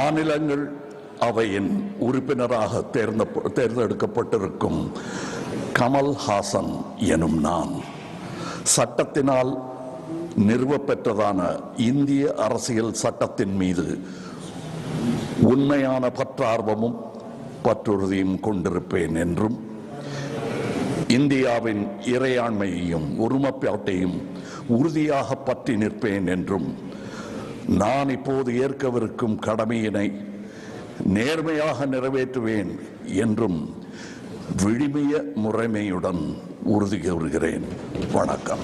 மாநிலங்கள் அவையின் உறுப்பினராக தேர்ந்தெடுக்கப்பட்டிருக்கும் கமல் ஹாசன் எனும் நான் சட்டத்தினால் நிறுவப்பெற்றதான இந்திய அரசியல் சட்டத்தின் மீது உண்மையான பற்றார்வமும் பற்றுறுதியும் கொண்டிருப்பேன் என்றும் இந்தியாவின் இறையாண்மையையும் ஒருமைப்பாட்டையும் உறுதியாக பற்றி நிற்பேன் என்றும் நான் இப்போது ஏற்கவிருக்கும் கடமையினை நேர்மையாக நிறைவேற்றுவேன் என்றும் விழுமிய முறைமையுடன் உறுதி கூறுகிறேன். வணக்கம்.